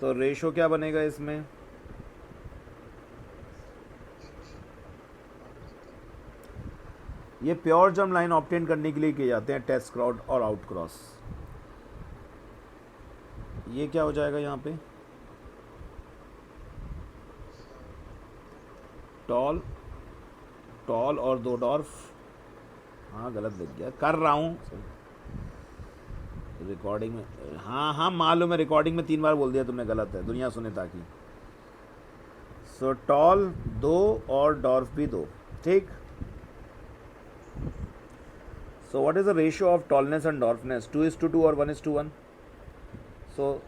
तो रेशो क्या बनेगा इसमें? ये प्योर जर्म लाइन ऑब्टेन करने के लिए किए जाते हैं टेस्ट क्रॉस और आउट क्रॉस। ये क्या हो जाएगा यहाँ पे? टॉल, टॉल और दो डॉर्फ। हाँ गलत लिख गया, कर रहा हूँ रिकॉर्डिंग में। हाँ हाँ मालूम है, रिकॉर्डिंग में 3 बार बोल दिया तुमने, गलत है, दुनिया सुने ताकि। सो टॉल 2 और डॉर्फ भी 2, ठीक। So what is the ratio of tallness and dwarfness? 2:2 और 1:1। सो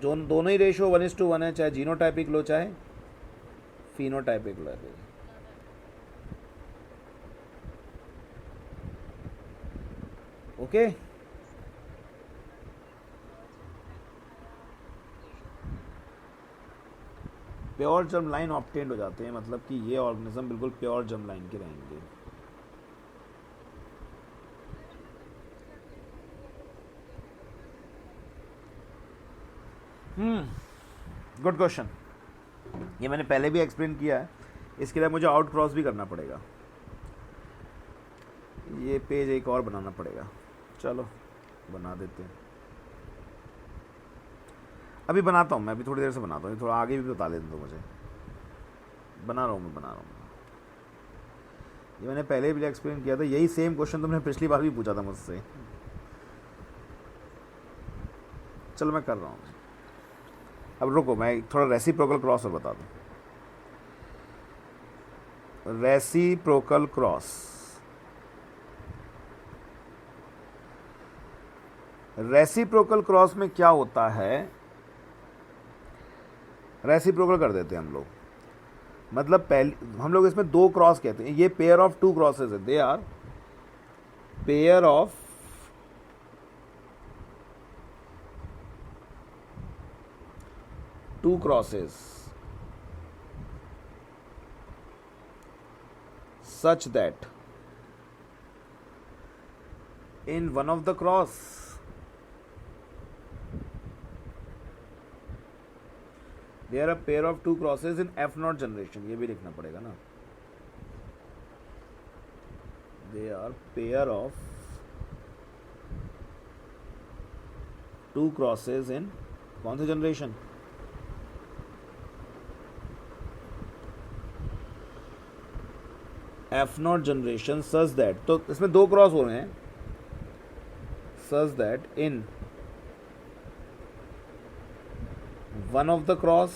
जो दोनों ही रेशियो 1:1 है, चाहे जीनोटाइपिक लो चाहे फिनोटाइपिक लो। Okay pure germ line obtained हो जाते हैं, मतलब कि ये ऑर्गेनिज्म बिल्कुल प्योर जर्म लाइन के रहेंगे। Good question. ये मैंने पहले भी एक्सप्लेन किया है, इसके लिए मुझे आउट क्रॉस भी करना पड़ेगा। ये पेज एक और बनाना पड़ेगा, चलो बना देते हैं। अभी बनाता हूँ मैं, अभी थोड़ी देर से बनाता हूँ, थोड़ा आगे भी बता देते तो मुझे। बना रहा हूँ। ये मैंने पहले भी एक्सप्लेन किया था, यही सेम क्वेश्चन तुमने पिछली बार भी पूछा था मुझसे। चलो मैं कर रहा हूँ। अब रुको, मैं थोड़ा रेसिप्रोकल क्रॉस और बता दूँ। रेसिप्रोकल क्रॉस, रेसिप्रोकल क्रॉस में क्या होता है? रेसिप्रोकल कर देते हैं हम लोग, मतलब पहले हम लोग इसमें 2 क्रॉस कहते हैं। ये पेयर ऑफ 2 क्रॉसेस है, they are pair of 2 crosses such that in one of the cross there are a pair of 2 crosses in F0 generation। ये भी लिखना पड़ेगा ना, they are pair of 2 crosses in कौन सी generation? F0 generation such that, तो इसमें 2 cross हो रहे हैं, such that in one of the cross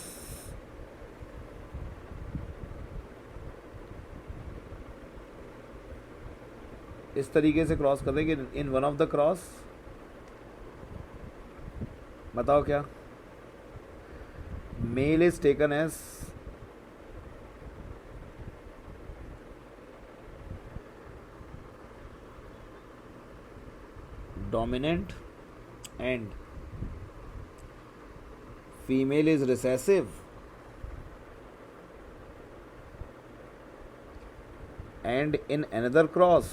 इस तरीके से क्रॉस कर देंगे। In one of the cross, बताओ क्या? Male is taken as dominant and female is recessive, and in another cross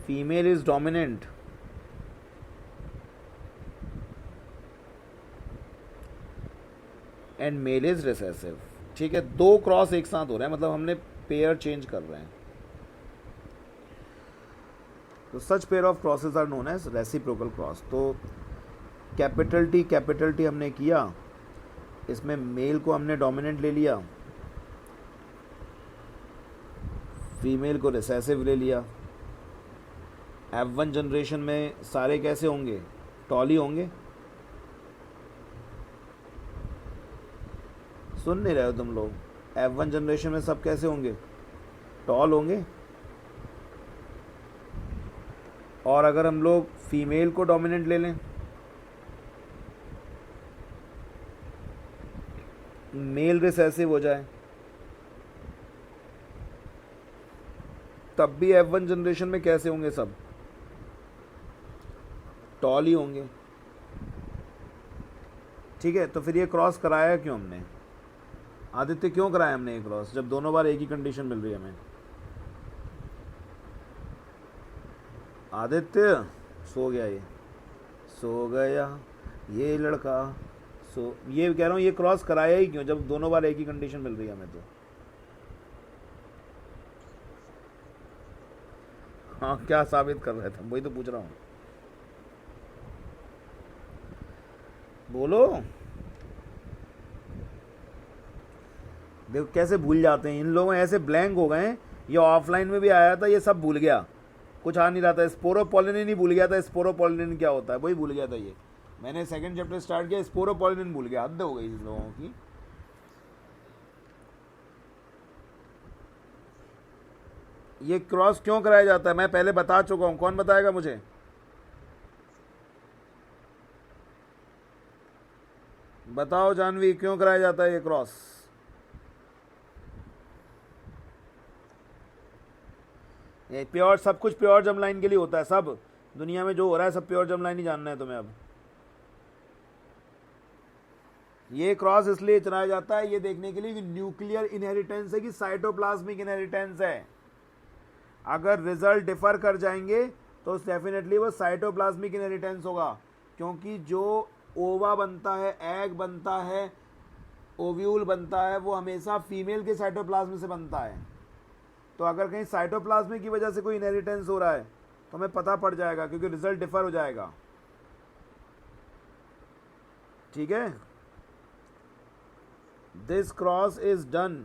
female is dominant and male is recessive। ठीक है, 2 cross एक साथ हो रहे हैं, मतलब हमने पेयर चेंज कर रहे हैं। तो such pair of crosses are known as reciprocal cross. तो कैपिटल टी हमने किया, इसमें मेल को हमने डोमिनेंट ले लिया, फीमेल को रिसेसिव ले लिया। F1 जनरेशन में सारे कैसे होंगे? टॉल ही होंगे। सुन नहीं रहे हो तुम लोग? F1 जनरेशन में सब कैसे होंगे? टॉल होंगे। और अगर हम लोग फीमेल को डोमिनेंट ले लें, मेल रिसेसिव हो जाए, तब भी F1 जनरेशन में कैसे होंगे? सब टॉल ही होंगे। ठीक है, तो फिर ये क्रॉस कराया क्यों हमने? आदित्य क्यों कराया हमने ये क्रॉस, जब दोनों बार एक ही कंडीशन मिल रही है हमें? आदित्य सो गया, ये सो गया ये लड़का। सो ये कह रहा हूँ, ये क्रॉस कराया ही क्यों जब दोनों बार एक ही कंडीशन मिल रही है हमें तो। हाँ क्या साबित कर रहे थे, वही तो पूछ रहा हूँ, बोलो। देखो कैसे भूल जाते हैं इन लोगों, ऐसे ब्लैंक हो गए हैं। ये ऑफलाइन में भी आया था, ये सब भूल गया, कुछ आ नहीं रहा था। स्पोरोपोलिनिन ही भूल गया था, स्पोरोपोलिनिन क्या होता है वही भूल गया था ये। मैंने सेकंड चैप्टर स्टार्ट किया, स्पोरोपोलिनिन भूल गया, हद हो गई इन लोगों की। ये क्रॉस क्यों कराया जाता है मैं पहले बता चुका हूँ, कौन बताएगा मुझे? बताओ जानवी, क्यों कराया जाता है ये क्रॉस? ये प्योर, सब कुछ प्योर जर्म लाइन के लिए होता है। सब दुनिया में जो हो रहा है सब प्योर जर्म लाइन ही जानना है तुम्हें अब। ये क्रॉस इसलिए चलाया जाता है ये देखने के लिए कि न्यूक्लियर इनहेरिटेंस है कि साइटोप्लाज्मिक इनहेरिटेंस है। अगर रिजल्ट डिफर कर जाएंगे तो डेफिनेटली वो साइटोप्लाज्मिक इनहेरिटेंस होगा, क्योंकि जो ओवा बनता है, एग बनता है, ओव्यूल बनता है, वो हमेशा फीमेल के साइटोप्लाज्म से बनता है। तो अगर कहीं साइटोप्लाज्म की वजह से कोई इनहेरिटेंस हो रहा है तो हमें पता पड़ जाएगा, क्योंकि रिजल्ट डिफर हो जाएगा। ठीक है, दिस क्रॉस इज डन।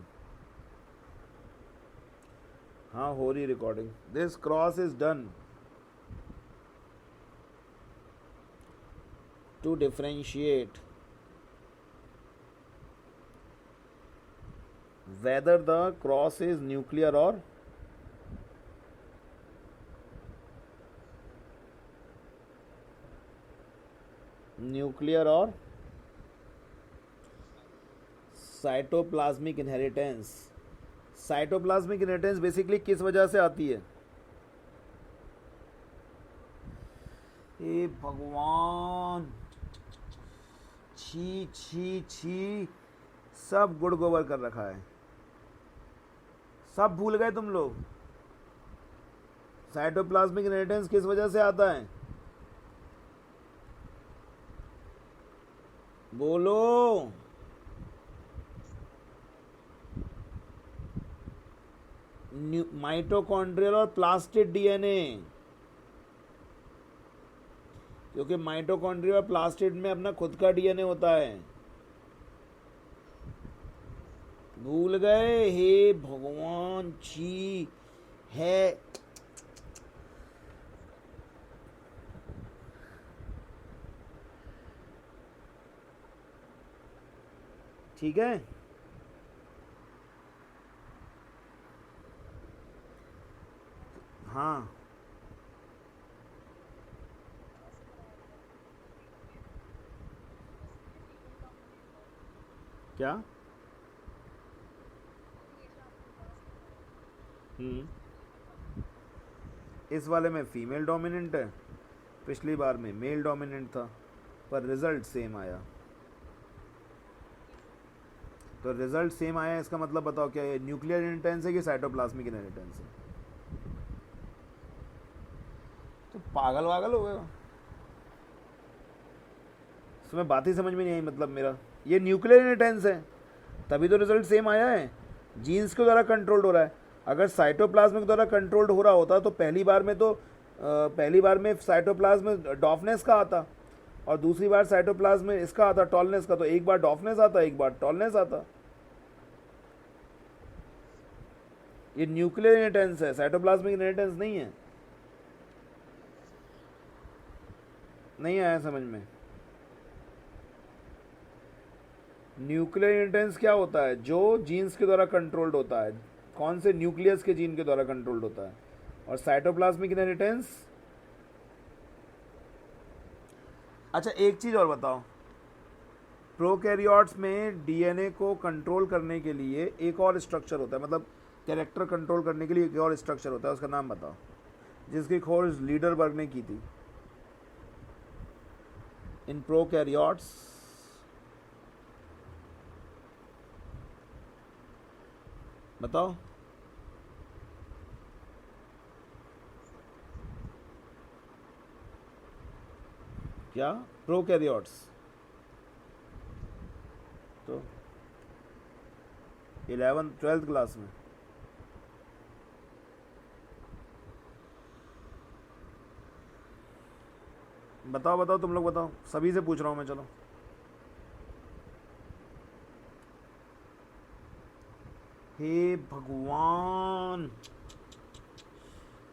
हाँ हो रही recording. This cross is done to differentiate whether the cross is nuclear or cytoplasmic inheritance. Cytoplasmic inheritance basically किस वजह से आती है? ए भगवान, छी छी छी, सब गुड़ गोबर कर रखा है, सब भूल गए तुम लोग। साइटोप्लाज्मिक इनहेरिटेंस किस वजह से आता है? बोलो। माइटोकॉन्ड्रियल और प्लास्टिड डीएनए, क्योंकि माइटोकॉन्ड्रिया और प्लास्टिड में अपना खुद का डीएनए होता है। भूल गए? हे भगवान, छी है। ठीक है, हाँ क्या? इस वाले में फीमेल डोमिनेंट है, पिछली बार में मेल डोमिनेंट था, पर रिजल्ट सेम आया। तो रिजल्ट सेम आया, इसका मतलब बताओ क्या ये न्यूक्लियर इनहेरिटेंस है कि साइटोप्लाज्मिक इनहेरिटेंस है? तो पागल वागल हो गए, इसमें बात ही समझ में नहीं आई। मतलब मेरा ये न्यूक्लियर इनहेरिटेंस है, तभी तो रिजल्ट सेम आया है, जीन्स के द्वारा कंट्रोल्ड हो रहा है। अगर साइटोप्लाज्म के द्वारा कंट्रोल्ड हो रहा होता तो पहली बार में साइटोप्लाज्म डॉफनेस का आता और दूसरी बार साइटोप्लाज्म में इसका आता टॉलनेस का, तो एक बार डॉफनेस आता एक बार टॉलनेस आता। ये न्यूक्लियर इनहेरिटेंस है, साइटोप्लाज्मिक इनहेरिटेंस नहीं है। नहीं आया समझ में? न्यूक्लियर इनहेरिटेंस क्या होता है? जो जीन्स के द्वारा कंट्रोल्ड होता है, कौन से न्यूक्लियस के जीन के द्वारा कंट्रोल्ड होता है। और साइटोप्लाज्मिक इनहेरिटेंस, अच्छा एक चीज़ और बताओ, प्रोकैरियोट्स में डीएनए को कंट्रोल करने के लिए एक और स्ट्रक्चर होता है, मतलब कैरेक्टर कंट्रोल करने के लिए एक और स्ट्रक्चर होता है, उसका नाम बताओ, जिसकी खोज लीडरबर्ग ने की थी। इन प्रोकैरियोट्स बताओ। क्या प्रोकैरियोट्स? तो 11th-12th क्लास में। बताओ बताओ, तुम लोग बताओ, सभी से पूछ रहा हूँ मैं। चलो, हे भगवान,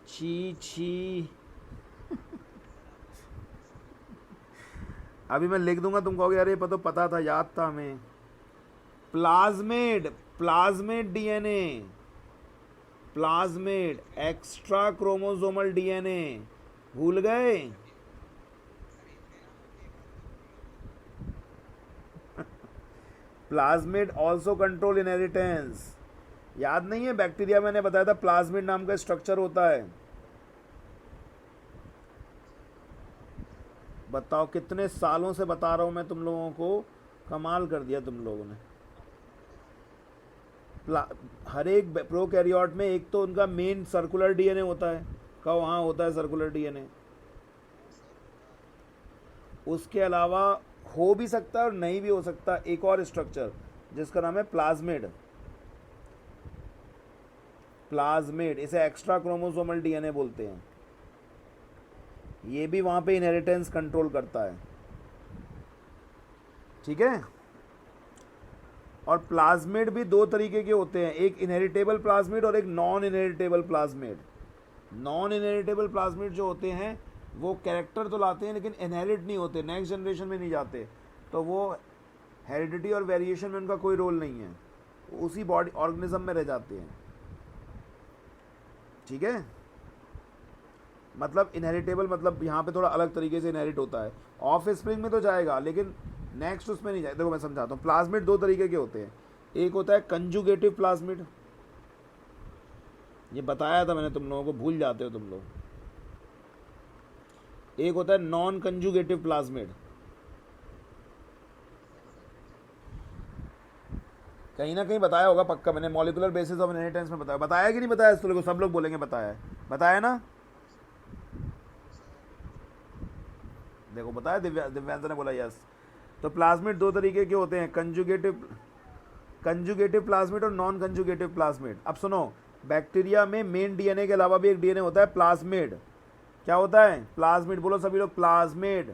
छी छी। अभी मैं लिख दूंगा, तुम कहोगे यार ये पता था, याद था हमें। Plasmid, plasmid DNA, plasmid extra chromosomal DNA, भूल गए? Plasmid also control inheritance. याद नहीं है? बैक्टीरिया मैंने बताया था प्लाज्मिड नाम का स्ट्रक्चर होता है। बताओ, कितने सालों से बता रहा हूं मैं तुम लोगों को, कमाल कर दिया तुम लोगों ने। हर एक प्रोकैरियोट में एक तो उनका मेन सर्कुलर डीएनए होता है। कहो हाँ होता है सर्कुलर डीएनए। उसके अलावा हो भी सकता है और नहीं भी हो सकता एक और स्ट्रक्चर जिसका नाम है प्लाज्मिड। प्लाज्मिड, इसे एक्स्ट्रा क्रोमोसोमल डीएनए बोलते हैं। ये भी वहां पे इनहेरिटेंस कंट्रोल करता है। ठीक है। और प्लाज्मिड भी दो तरीके के होते हैं, एक इनहेरिटेबल प्लाज्मिड और एक non inheritable plasmid. Non inheritable plasmid जो होते हैं वो कैरेक्टर तो लाते हैं लेकिन इनहेरिट नहीं होते, नेक्स्ट जनरेशन में नहीं जाते, तो वो हेरिडिटी और वेरिएशन में उनका कोई रोल नहीं है, उसी बॉडी ऑर्गेनिज्म में रह जाते हैं। ठीक है। मतलब इनहेरिटेबल मतलब यहाँ पे थोड़ा अलग तरीके से इनहेरिट होता है। ऑफ स्प्रिंग में तो जाएगा लेकिन नेक्स्ट उसमें नहीं जाएगा। देखो मैं समझाता हूँ। प्लाज्मिड दो तरीके के होते हैं, एक होता है कंजुगेटिव प्लाज्मिड, ये बताया था मैंने तुम लोगों को, भूल जाते हो तुम लोग। एक होता है नॉन कंजुगेटिव प्लाज्मिड। कहीं ना कहीं बताया होगा पक्का मैंने, मॉलिक्यूलर बेसिस ऑफ इनहेरिटेंस में बताया। बताया कि नहीं बताया? इस को सब लोग बोलेंगे बताया है, बताया ना? देखो बताया, दिव्यांश ने बोला यस। तो प्लाज्मिड दो तरीके के होते हैं, कंजुगेटिव प्लाज्मिड और नॉन कंजुगेटिव प्लाज्मिड। अब सुनो, बैक्टीरिया में मेन डीएनए के अलावा भी एक डीएनए होता है प्लाज्मिड। क्या होता है? प्लाज्मिड। बोलो सभी लोग, प्लाज्मिड।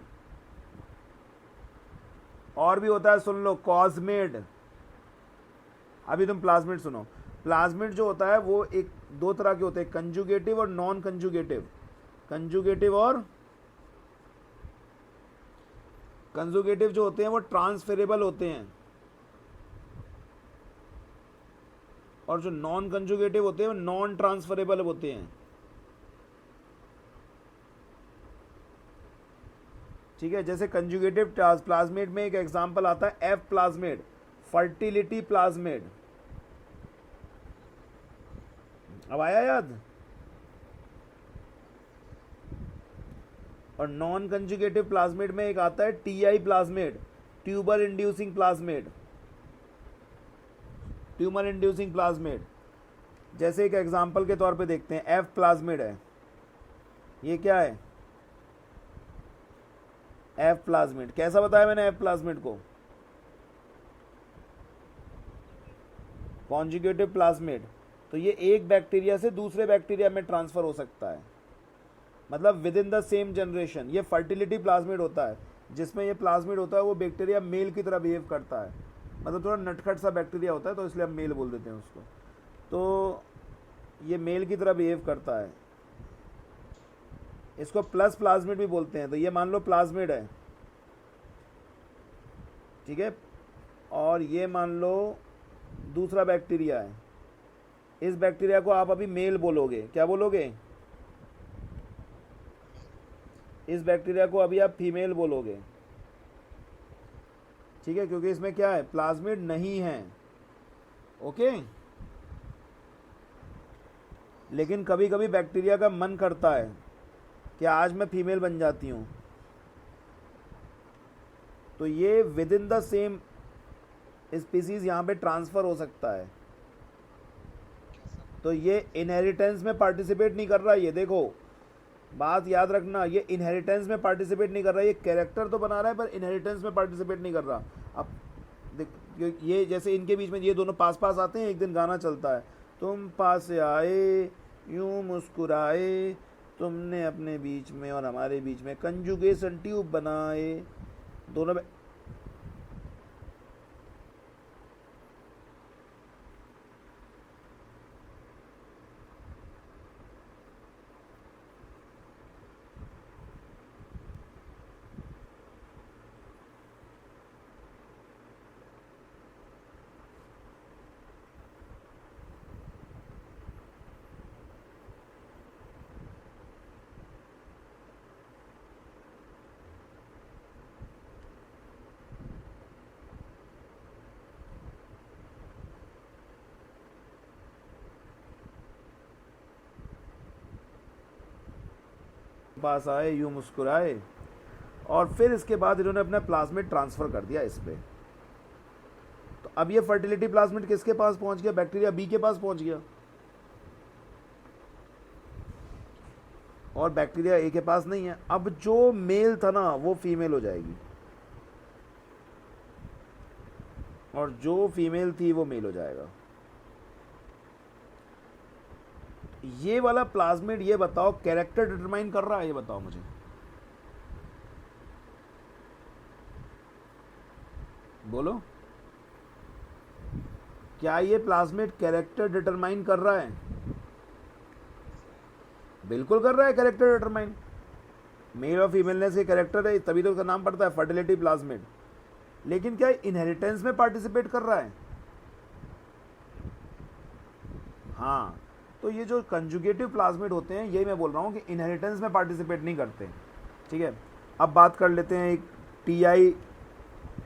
और भी होता है, सुन लो, कॉस्मिड। अभी तुम प्लाज्मिड सुनो। प्लाज्मिड जो होता है वो एक दो तरह के होते हैं, कंजुगेटिव और नॉन कंजुगेटिव। कंजुगेटिव जो होते हैं वो ट्रांसफेरेबल होते हैं, और जो नॉन कंजुगेटिव होते हैं वो नॉन ट्रांसफरेबल होते हैं। ठीक है। जैसे कंजुगेटिव प्लाज्मिड में एक एग्जांपल आता है एफ प्लाज्मिड, फर्टिलिटी प्लाज्मिड। अब आया याद? और नॉन कंजुगेटिव प्लाज्मिड में एक आता है TI plasmid, tuber inducing plasmid. Tumour inducing plasmid, जैसे एक एग्जांपल के तौर पे देखते हैं, एफ प्लाज्मिड है। ये क्या है? F plasmid. कैसा बताया मैंने एफ प्लाज्मिड को? Conjugative plasmid. तो ये एक बैक्टीरिया से दूसरे बैक्टीरिया में ट्रांसफर हो सकता है, मतलब with in the same generation. ये फर्टिलिटी प्लाज्मिड होता है, जिसमें ये प्लाज्मिड होता है वो बैक्टीरिया मेल की तरह बिहेव करता है, मतलब थोड़ा नटखट सा बैक्टीरिया होता है तो इसलिए हम मेल बोल देते हैं उसको। तो ये मेल की तरह बिहेव करता है। इसको प्लस प्लाज्मिड भी बोलते हैं। तो ये मान लो प्लाज्मिड है, ठीक है, और ये मान लो दूसरा बैक्टीरिया है। इस बैक्टीरिया को आप अभी मेल बोलोगे, क्या बोलोगे? इस बैक्टीरिया को अभी आप फीमेल बोलोगे, ठीक है, क्योंकि इसमें क्या है? प्लाज्मिड नहीं है। ओके। लेकिन कभी कभी बैक्टीरिया का मन करता है कि आज मैं फीमेल बन जाती हूँ, तो ये with in the same species यहाँ पे ट्रांसफ़र हो सकता है। तो ये इनहेरिटेंस में पार्टिसिपेट नहीं कर रहा। ये देखो, बात याद रखना, ये इनहेरिटेंस में पार्टिसिपेट नहीं कर रहा, ये कैरेक्टर तो बना रहा है पर इनहेरिटेंस में पार्टिसिपेट नहीं कर रहा। अब देख, ये जैसे इनके बीच में ये दोनों पास पास आते हैं, एक दिन गाना चलता है, तुम पास आए यूं मुस्कुराए, तुमने अपने बीच में और हमारे बीच में कंजुगेशन ट्यूब बनाए, दोनों में पास आए यूं मुस्कुराए, और फिर इसके बाद इन्होंने अपना प्लाज्मिड ट्रांसफर कर दिया इस पे। तो अब ये फर्टिलिटी प्लाज्मिड किसके पास पहुंच गया? बैक्टीरिया बी के पास पहुंच गया, और बैक्टीरिया ए के पास नहीं है। अब जो मेल था ना वो फीमेल हो जाएगी, और जो फीमेल थी वो मेल हो जाएगा। ये वाला प्लाज्मिड, ये बताओ कैरेक्टर डिटरमाइन कर रहा है? ये बताओ मुझे, बोलो, क्या ये प्लाज्मिड कैरेक्टर डिटरमाइन कर रहा है? बिल्कुल कर रहा है कैरेक्टर डिटरमाइन। मेल और फीमेलनेस के कैरेक्टर है, तभी तो उसका नाम पड़ता है फर्टिलिटी प्लाज्मिड। लेकिन क्या इनहेरिटेंस में पार्टिसिपेट कर रहा है? हाँ, तो ये जो कंजुगेटिव प्लाज्मिड होते हैं, यही मैं बोल रहा हूँ कि इनहेरिटेंस में पार्टिसिपेट नहीं करते। ठीक है, अब बात कर लेते हैं एक टीआई,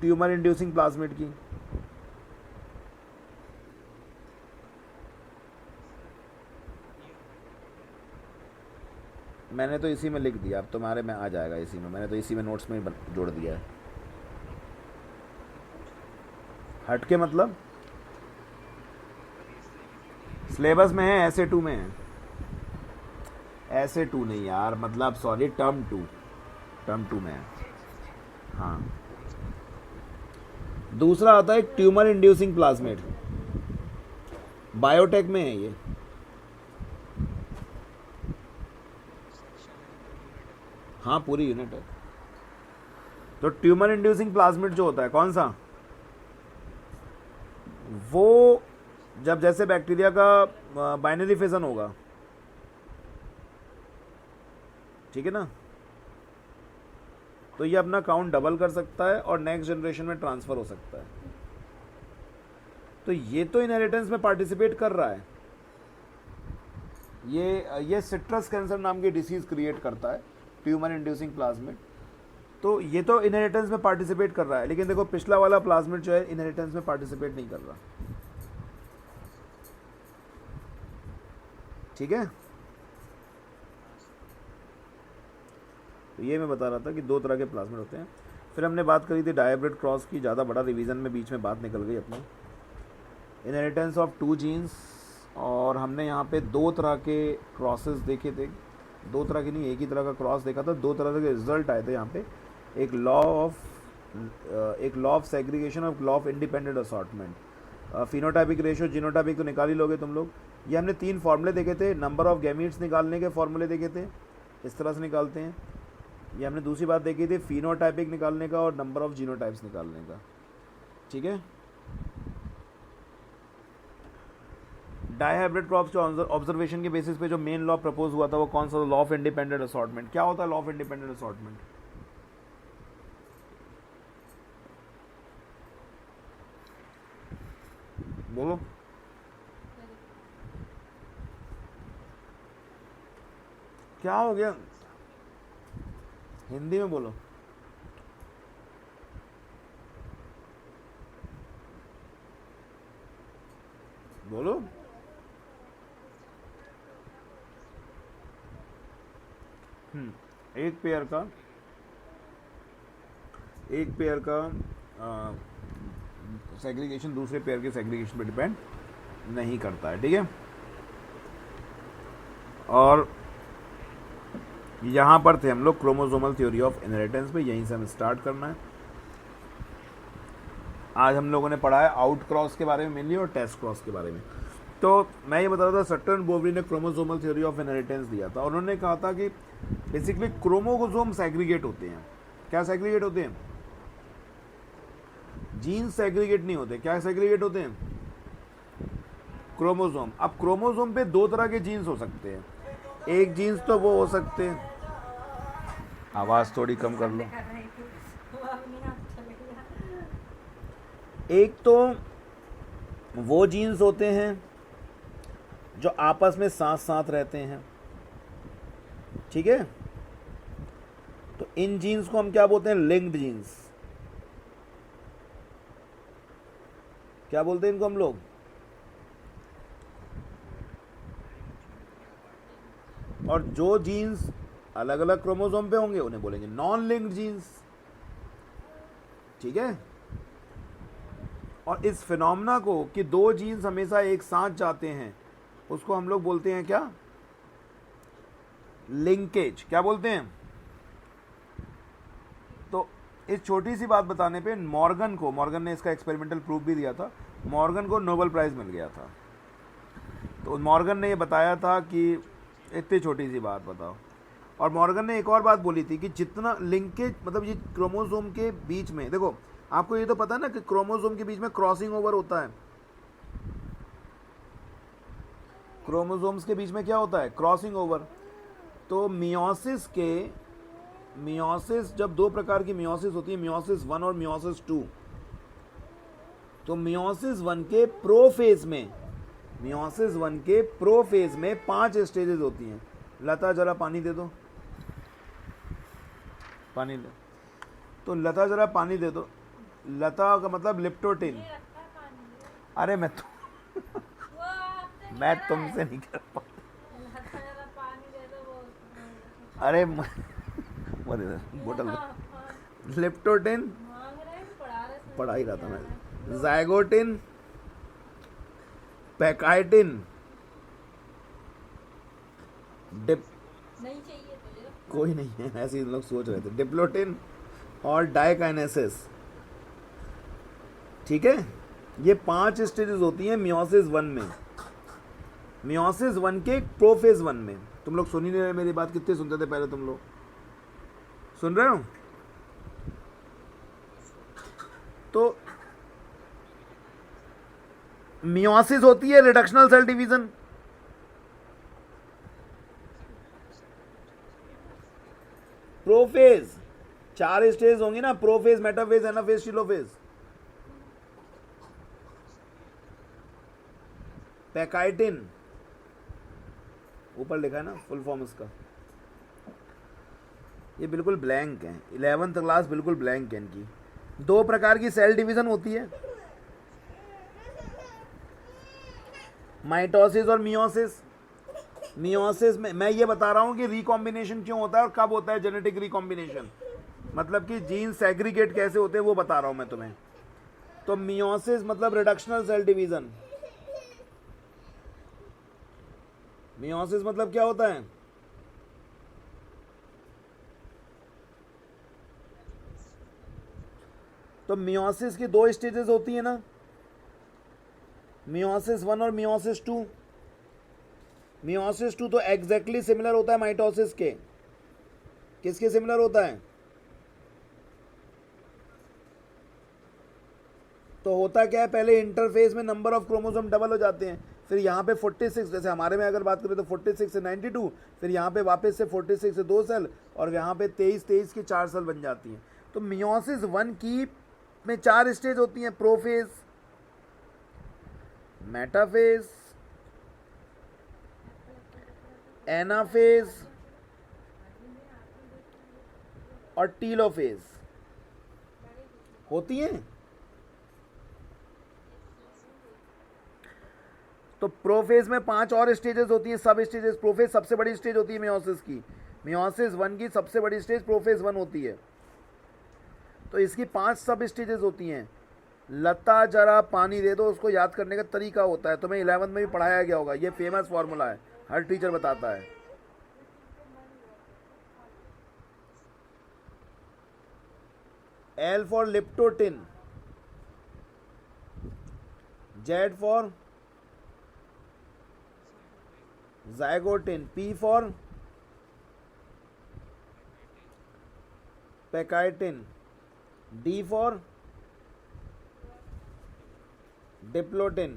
ट्यूमर इंड्यूसिंग प्लाज्मिड की। मैंने तो इसी में लिख दिया, अब तुम्हारे में आ जाएगा इसी में, मैंने तो इसी में नोट्स में ही जोड़ दिया है। हट के मतलब सिलेबस में है, ऐसे टू में है, ऐसे टू नहीं यार, मतलब सॉरी, टर्म टू में है। हाँ, दूसरा आता है ट्यूमर इंड्यूसिंग प्लाज्मिड, बायोटेक में है ये। हाँ, पूरी यूनिट है। तो ट्यूमर इंड्यूसिंग प्लाज्मिड जो होता है कौन सा, वो जब जैसे बैक्टीरिया का बाइनरी फिजन होगा, ठीक है ना, तो ये अपना काउंट डबल कर सकता है और नेक्स्ट जनरेशन में ट्रांसफर हो सकता है। तो ये तो इनहेरिटेंस में पार्टिसिपेट कर रहा है। ये सिट्रस कैंसर नाम की डिसीज क्रिएट करता है ट्यूमर इंड्यूसिंग प्लाज्मिड, तो ये तो इनहेरिटेंस में पार्टिसिपेट कर रहा है। लेकिन देखो पिछला वाला प्लाज्मिड जो है इनहेरिटेंस में पार्टिसिपेट नहीं कर रहा। ठीक है, तो ये मैं बता रहा था कि दो तरह के प्लाज्मिड होते हैं। फिर हमने बात करी थी डायब्रेड क्रॉस की, ज़्यादा बड़ा रिवीजन में बीच में बात निकल गई अपनी। इनहेरिटेंस ऑफ टू जीन्स, और हमने यहाँ पे दो तरह के क्रॉसेस देखे थे, दो तरह के नहीं, एक ही तरह का क्रॉस देखा था, दो तरह के रिजल्ट आए थे यहाँ पे। एक लॉ ऑफ सेग्रीगेशन और law of independent assortment. Phenotypic ratio, genotypic तो निकाल ही लोगे तुम लोग। ये हमने तीन फॉर्मूले देखे थे, नंबर ऑफ गैमीट्स निकालने के फॉर्मूले देखे थे, इस तरह से निकालते हैं। ये हमने दूसरी बात देखी थी फिनोटाइपिक निकालने का और नंबर ऑफ जीनोटाइप्स निकालने का। ठीक है, डायहाइब्रिड क्रॉप्स जो ऑब्जर्वेशन के बेसिस पे जो मेन लॉ प्रपोज हुआ था वो कौन सा? Law of independent assortment. क्या होता है लॉ ऑफ इंडिपेंडेंट असॉर्टमेंट? बोलो, क्या हो गया? हिंदी में बोलो। बोलो, एक पेयर का सेग्रीगेशन दूसरे पेयर के सेग्रीगेशन पे डिपेंड नहीं करता है। ठीक है, और यहाँ पर थे हम लोग क्रोमोसोमल थ्योरी ऑफ इनहेरिटेंस पे, यहीं से हम स्टार्ट करना है। आज हम लोगों ने पढ़ा है आउट क्रॉस के बारे में मेनली और टेस्ट क्रॉस के बारे में। तो मैं ये बता रहा था, सट्टर एंड बोवरी ने क्रोमोसोमल थ्योरी ऑफ इनहेरिटेंस दिया था। उन्होंने कहा था कि बेसिकली क्रोमोसोम सेग्रीगेट होते हैं। क्या सेग्रीगेट होते हैं? जीन्स सेग्रीगेट नहीं होते। क्या सेग्रीगेट होते हैं? क्रोमोसोम। अब क्रोमोसोम पे दो तरह के जीन्स हो सकते हैं। एक जीन्स तो वो हो सकते हैं, आवाज थोड़ी कम कर लो। एक तो वो जीन्स होते हैं जो आपस में साथ साथ रहते हैं, ठीक है? तो इन जीन्स को हम क्या बोलते हैं? Linked genes. क्या बोलते हैं इनको हम लोग? और जो जीन्स अलग अलग क्रोमोसोम पे होंगे उन्हें बोलेंगे नॉन लिंक्ड जीन्स, ठीक है? और इस फिनोमेना को कि दो जीन्स हमेशा एक साथ जाते हैं, उसको हम लोग बोलते हैं क्या? लिंकेज। क्या बोलते हैं? तो इस छोटी सी बात बताने पे मॉर्गन ने इसका एक्सपेरिमेंटल प्रूफ भी दिया था। मॉर्गन को नोबेल प्राइज मिल गया था। तो मॉर्गन ने ये बताया था कि इतनी छोटी सी बात बताओ। और मॉर्गन ने एक और बात बोली थी कि जितना लिंकेज, मतलब ये क्रोमोसोम के बीच में, देखो आपको ये तो पता है ना कि क्रोमोसोम के बीच में क्रॉसिंग ओवर होता है। क्रोमोसोम्स के बीच में क्या होता है? Crossing over. तो मियोसिस जब दो प्रकार की मियोसिस होती है, मियोसिस 1 और मियोसिस 2। तो मियोसिस 1 के प्रोफेज में 5 स्टेजेस होती हैं। लता जरा पानी दे दो, पानी ले। तो लता जरा पानी दे दो। लता का मतलब लिप्टोटिन। अरे मैं तुमसे नहीं कर पाता। अरे वो दे दो बोतल। लिप्टोटिन पढ़ा ही रहा था मैं। जाइगोटिन, पैकाइटिन, कोई नहीं है, ऐसे ही लोग सोच रहे थे। डिप्लोटिन और डाइकाइनेसिस, ठीक है? ये 5 स्टेजेस होती हैं मियोसिस 1 में, मियोसिस 1 के प्रोफेज 1 में। तुम लोग सुन ही नहीं रहे मेरी बात। कितने सुनते थे पहले? तुम लोग सुन रहे हो? तो मियोसिस होती है reductional cell division. Prophase 4 stage होंगी ना, prophase, metaphase, anaphase, telophase. Pachytene ऊपर लिखा है ना फुल फॉर्म इसका। ये बिल्कुल ब्लैंक है, 11th क्लास बिल्कुल ब्लैंक है इनकी। 2 प्रकार की सेल डिवीजन होती है, माइटोसिस और मियोसिस। मियोसिस में मैं ये बता रहा हूं कि रिकॉम्बिनेशन क्यों होता है और कब होता है जेनेटिक रिकॉम्बिनेशन, मतलब कि जीन सेग्रीगेट कैसे होते हैं वो बता रहा हूं मैं तुम्हें। तो मियोसिस मतलब रिडक्शनल सेल डिवीजन। मियोसिस मतलब क्या होता है? तो मियोसिस की 2 स्टेजेस होती है ना, मियोसिस 1 और मियोसिस 2। मियोसिस 2 तो एग्जैक्टली सिमिलर होता है माइटोसिस के। किसके सिमिलर होता है? तो होता क्या है, पहले इंटरफेस में नंबर ऑफ क्रोमोसोम डबल हो जाते हैं, फिर यहाँ पे 46, जैसे हमारे में अगर बात करें तो 46 से 92, फिर यहाँ पे वापस से 46 से 2 सेल, और यहाँ पे 23 की 4 सेल बन जाती हैं। तो मियोसिस 1 की में 4 स्टेज होती हैं, प्रोफेज, मेटाफेज, एनाफेज और टीलोफेज होती हैं। तो प्रोफेज में 5 और स्टेजेस होती हैं, सब स्टेजेस। प्रोफेज सबसे बड़ी स्टेज होती है मियोसिस की। मियोसिस 1 की सबसे बड़ी स्टेज प्रोफेज 1 होती है। तो इसकी 5 सब स्टेजेस होती हैं। लता जरा पानी दे दो, उसको याद करने का तरीका होता है, तुम्हें 11th में भी पढ़ाया गया होगा। ये फेमस फॉर्मूला है, हर टीचर बताता है। L for liptotin, Z for zygotin, P for pectitin, D for diplotin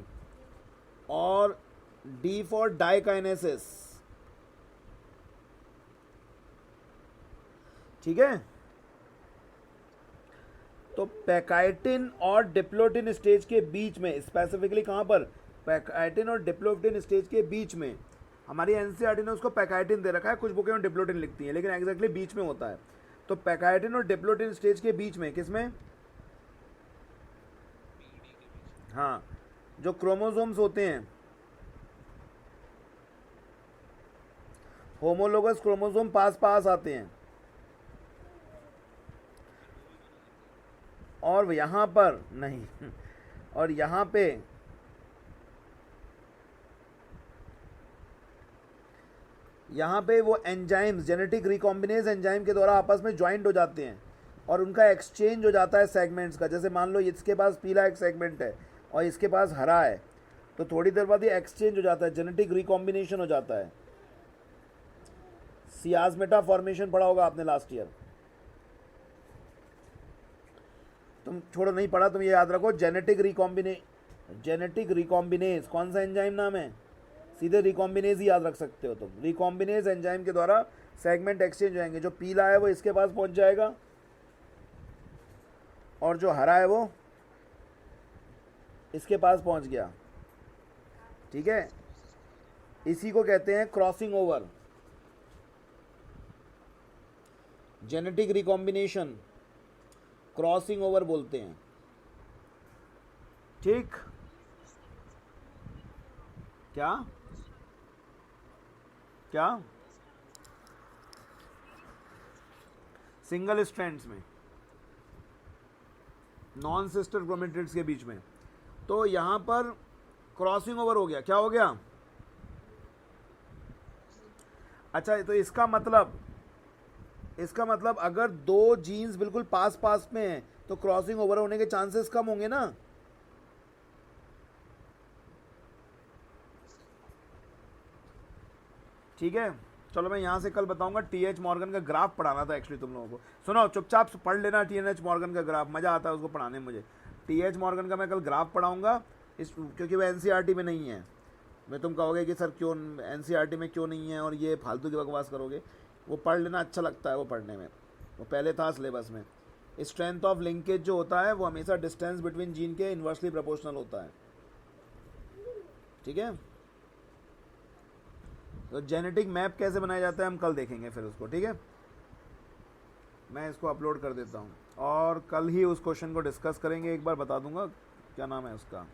और D for dikinesis. ठीक है, तो पैकाइटिन और डिप्लोटिन स्टेज के बीच में, स्पेसिफिकली कहाँ पर, पैकाइटिन और डिप्लोटिन स्टेज के बीच में, हमारी एनसीईआरटी ने उसको पैकाइटिन दे रखा है, कुछ बुकें में डिप्लोटिन लिखती हैं, लेकिन एग्जैक्टली बीच में होता है. तो पैकाइटिन और डिप्लोटिन स्टेज के बीच में, किसमें, हाँ, जो क्रोमोसोम्स होते हैं, होमोलोगस क्रोमोसोम पास पास आते हैं, और यहाँ पर नहीं, और यहाँ पे वो एंजाइम्स जेनेटिक रिकॉम्बिनेज एंजाइम के द्वारा आपस में ज्वाइंट हो जाते हैं और उनका एक्सचेंज हो जाता है सेगमेंट्स का. जैसे मान लो इसके पास पीला एक सेगमेंट है और इसके पास हरा है, तो थोड़ी देर बाद ये एक्सचेंज हो जाता है, जेनेटिक रिकॉम्बिनेशन हो जाता है. सियाजमेटा फॉर्मेशन पढ़ा होगा आपने लास्ट ईयर. तुम छोड़ो, नहीं पढ़ा, तुम ये याद रखो, जेनेटिक रिकॉम्बिनेज कौन सा एंजाइम नाम है, सीधे रिकॉम्बिनेज ही याद रख सकते हो तुम. रिकॉम्बिनेज एंजाइम के द्वारा सेगमेंट एक्सचेंज हो जाएंगे. जो पीला है वो इसके पास पहुंच जाएगा और जो हरा है वो इसके पास पहुंच गया. ठीक है, इसी को कहते हैं crossing over, genetic recombination, crossing over बोलते हैं. ठीक, क्या क्या सिंगल स्ट्रैंड्स में, नॉन सिस्टर क्रोमेटिड्स के बीच में. तो यहां पर क्रॉसिंग ओवर हो गया. क्या हो गया, अच्छा, तो इसका मतलब अगर दो जीन्स बिल्कुल पास पास में हैं तो क्रॉसिंग ओवर होने के चांसेस कम होंगे ना. ठीक है, चलो मैं यहाँ से कल बताऊंगा. टीएच मॉर्गन का ग्राफ पढ़ाना था एक्चुअली तुम लोगों को. सुनो, चुपचाप पढ़ लेना टीएच मॉर्गन का ग्राफ, मज़ा आता है उसको पढ़ाने में मुझे. टीएच मॉर्गन का मैं कल ग्राफ पढ़ाऊंगा, क्योंकि वो एनसीईआरटी में नहीं है. मैं तुम कहोगे कि सर क्यों एनसीईआरटी में क्यों नहीं है और ये फालतू की बकवास करोगे. वो पढ़ लेना, अच्छा लगता है वो पढ़ने में, वो पहले था सिलेबस में. स्ट्रेंथ ऑफ लिंकेज जो होता है वो हमेशा डिस्टेंस बिटवीन जीन के इन्वर्सली प्रोपोर्शनल होता है. ठीक है, तो जेनेटिक मैप कैसे बनाया जाता है हम कल देखेंगे फिर उसको. ठीक है, मैं इसको अपलोड कर देता हूँ और कल ही उस क्वेश्चन को डिस्कस करेंगे. एक बार बता दूंगा क्या नाम है उसका,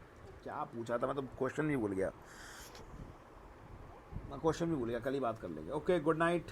क्या पूछा था मैं तो क्वेश्चन भी भूल गया. कल ही बात कर लेंगे. Okay, good night.